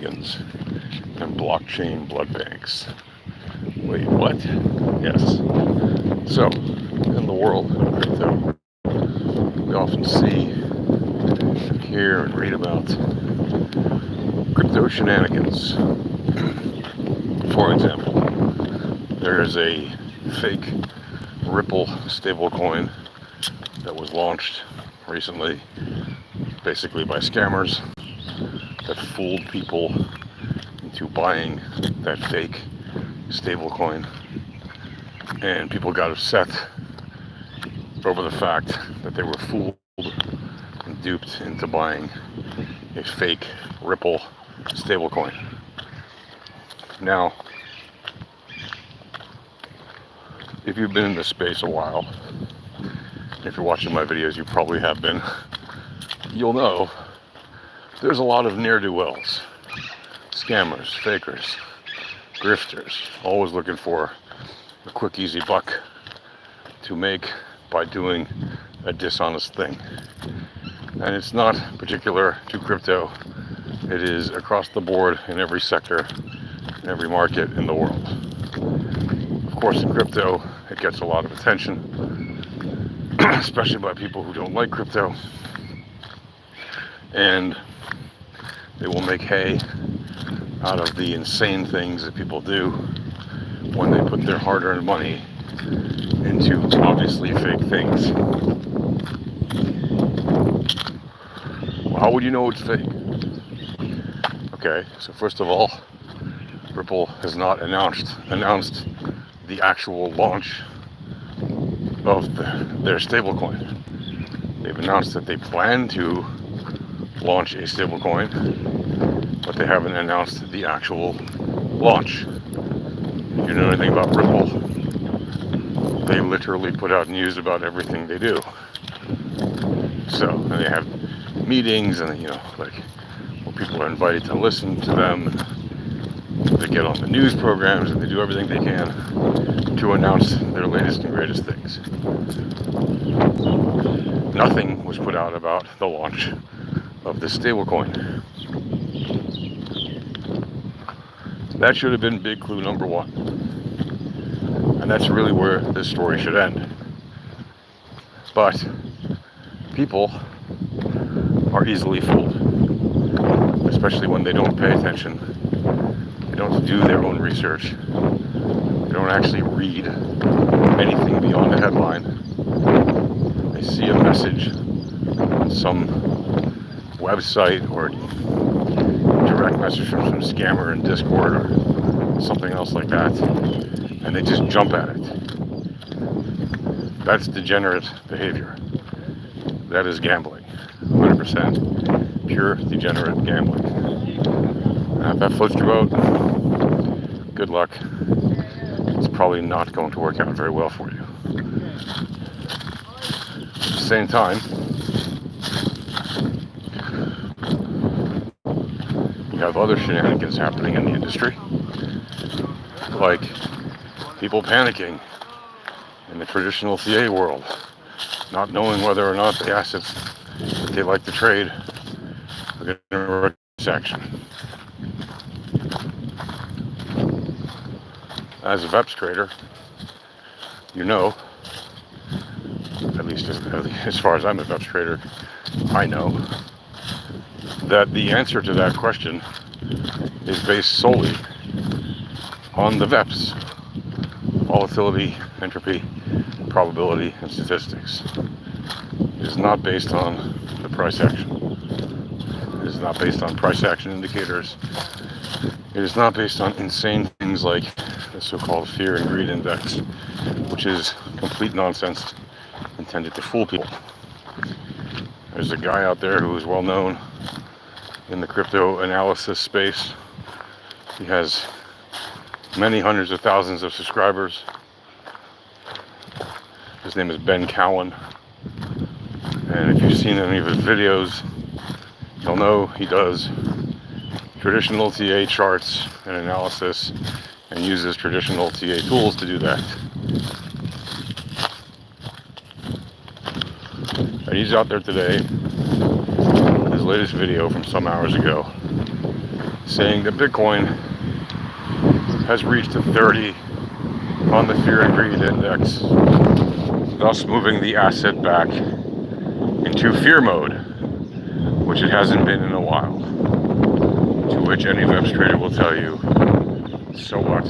Shenanigans and blockchain blood banks. Wait, what? Yes. So, in the world of crypto, we often see, hear, and read about crypto shenanigans. For example, there is a fake Ripple stablecoin that was launched recently, basically by scammers that fooled people into buying that fake stablecoin, and people got upset over the fact that they were fooled and duped into buying a fake Ripple stablecoin. Now, if you've been in this space a while, if you're watching my videos, you probably have been, you'll know there's a lot of ne'er-do-wells, scammers, fakers, grifters, always looking for a quick, easy buck to make by doing a dishonest thing. And it's not particular to crypto. It is across the board in every sector, in every market in the world. Of course, in crypto, it gets a lot of attention, especially by people who don't like crypto. And they will make hay out of the insane things that people do when they put their hard-earned money into obviously fake things. Well, how would you know it's fake? Okay, so first of all, Ripple has not announced the actual launch of their stablecoin. They've announced that they plan to launch a stablecoin, but they haven't announced the actual launch. If you know anything about Ripple, they literally put out news about everything they do. So, and they have meetings, and like, where people are invited to listen to them. They get on the news programs, and they do everything they can to announce their latest and greatest things. Nothing was put out about the launch of this stablecoin. That should have been big clue number one. And that's really where this story should end. But people are easily fooled, especially when they don't pay attention. They don't do their own research. They don't actually read anything beyond a headline. They see a message on some website or direct message from some scammer in Discord or something else like that, and they just jump at it. That's degenerate behavior. That is gambling. 100% pure degenerate gambling. If that floats your boat, good luck. It's probably not going to work out very well for you. At the same time, you have other shenanigans happening in the industry, like people panicking in the traditional CA world, not knowing whether or not the assets that they like to trade are going to reverse action. As a VEPS trader, you know, at least as far as I'm a VEPS trader, I know that the answer to that question is based solely on the VEPS: volatility, entropy, probability, and statistics. It is not based on the price action. It is not based on price action indicators. It is not based on insane things like the so-called fear and greed index, which is complete nonsense intended to fool people. There's a guy out there who is well known in the crypto analysis space. He has many hundreds of thousands of subscribers. His name is Ben Cowan. And if you've seen any of his videos, you'll know he does traditional TA charts and analysis and uses traditional TA tools to do that. And he's out there today, his latest video from some hours ago, saying that Bitcoin has reached a 30 on the Fear and Greed Index, thus moving the asset back into fear mode, which it hasn't been in a while. To which any webs trader will tell you, so what?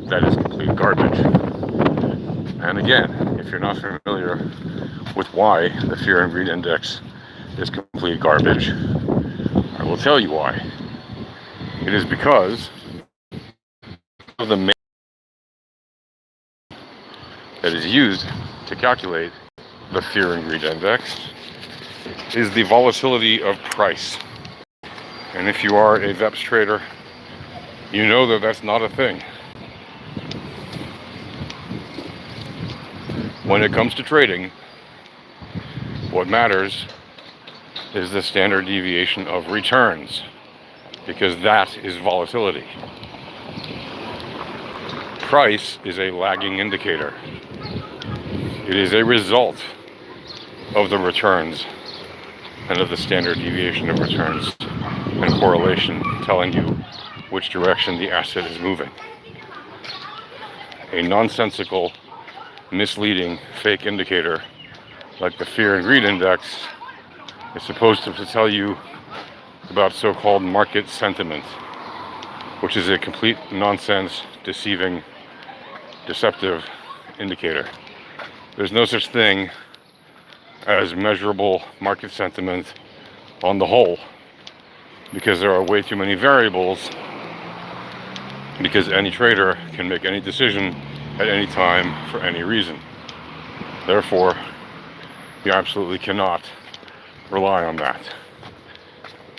That is complete garbage. And again, if you're not familiar with why the Fear and Greed Index is complete garbage, I will tell you why. It is because of the main that is used to calculate the Fear and Greed Index is the volatility of price. And if you are a VEPS trader, you know that that's not a thing. When it comes to trading, what matters is the standard deviation of returns, because that is volatility. Price is a lagging indicator. It is a result of the returns and of the standard deviation of returns and correlation telling you which direction the asset is moving. A nonsensical, misleading, fake indicator like the Fear and Greed Index is supposed to tell you about so-called market sentiment, which is a complete nonsense, deceiving, deceptive indicator. There's no such thing as measurable market sentiment on the whole, because there are way too many variables, because any trader can make any decision at any time for any reason. Therefore, you absolutely cannot rely on that.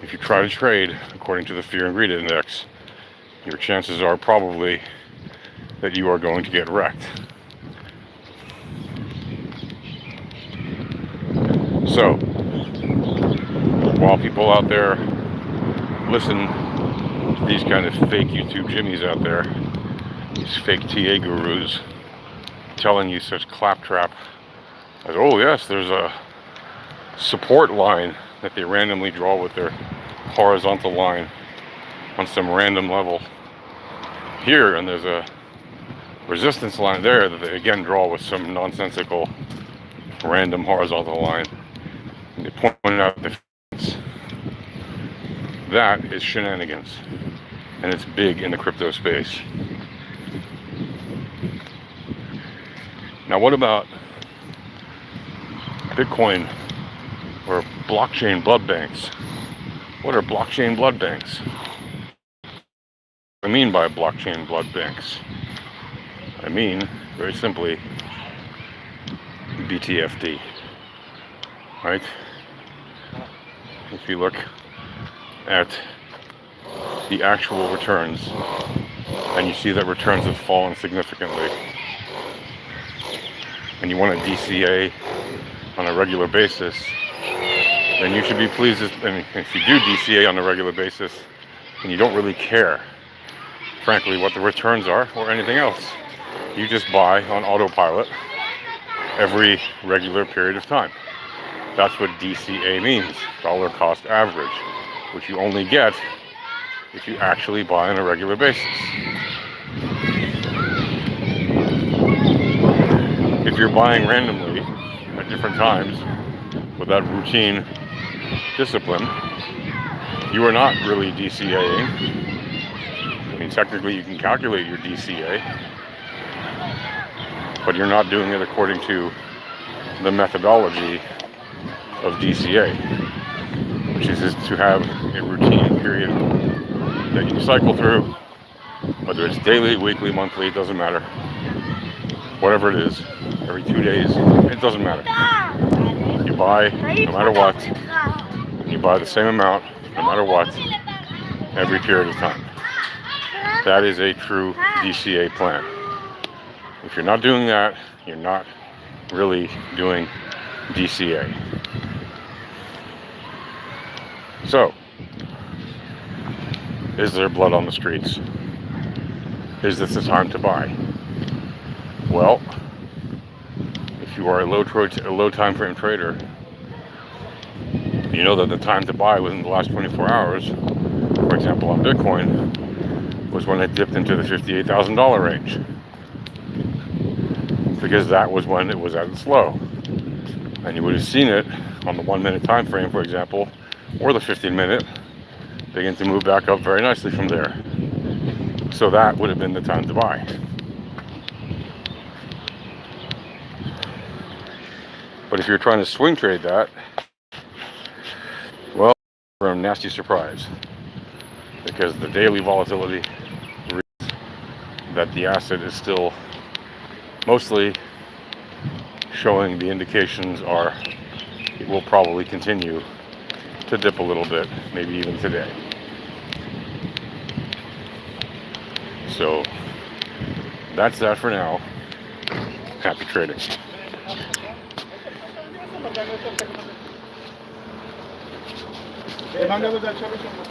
If you try to trade according to the Fear and Greed Index, your chances are probably that you are going to get wrecked. So, while people out there listen to these kind of fake YouTube jimmies out there, these fake TA gurus telling you such claptrap as, oh yes, there's a support line that they randomly draw with their horizontal line on some random level here, and there's a resistance line there that they again draw with some nonsensical random horizontal line. And they point out the difference. That is shenanigans, and it's big in the crypto space. Now, what about Bitcoin or blockchain blood banks? What are blockchain blood banks? What do I mean by blockchain blood banks? I mean, very simply, BTFD, right? If you look at the actual returns, and you see that returns have fallen significantly, and you want a DCA on a regular basis, then you should be pleased. And if you do DCA on a regular basis, and you don't really care, frankly, what the returns are or anything else, you just buy on autopilot every regular period of time. That's what DCA means, dollar cost average, which you only get if you actually buy on a regular basis. If you're buying randomly at different times without routine discipline, you are not really DCAing. I mean, technically you can calculate your DCA, but you're not doing it according to the methodology of DCA, which is to have a routine period that you cycle through, whether it's daily, weekly, monthly, it doesn't matter. Whatever it is, every 2 days, it doesn't matter. You buy no matter what, you buy the same amount no matter what, every period of time. That is a true DCA plan. If you're not doing that, you're not really doing DCA. So, is there blood on the streets? Is this the time to buy? Well, if you are a low time frame trader, you know that the time to buy within the last 24 hours, or example, on Bitcoin was when it dipped into the $58,000 range, because that was when it was at its low. And you would have seen it on the 1 minute time frame, for example, or the 15-minute, begin to move back up very nicely from there. So that would have been the time to buy. But if you're trying to swing trade that, well, you're a nasty surprise, because the daily volatility reads that the asset is still mostly showing the indications are it will probably continue to dip a little bit, maybe even today. So that's that for now. Happy trading.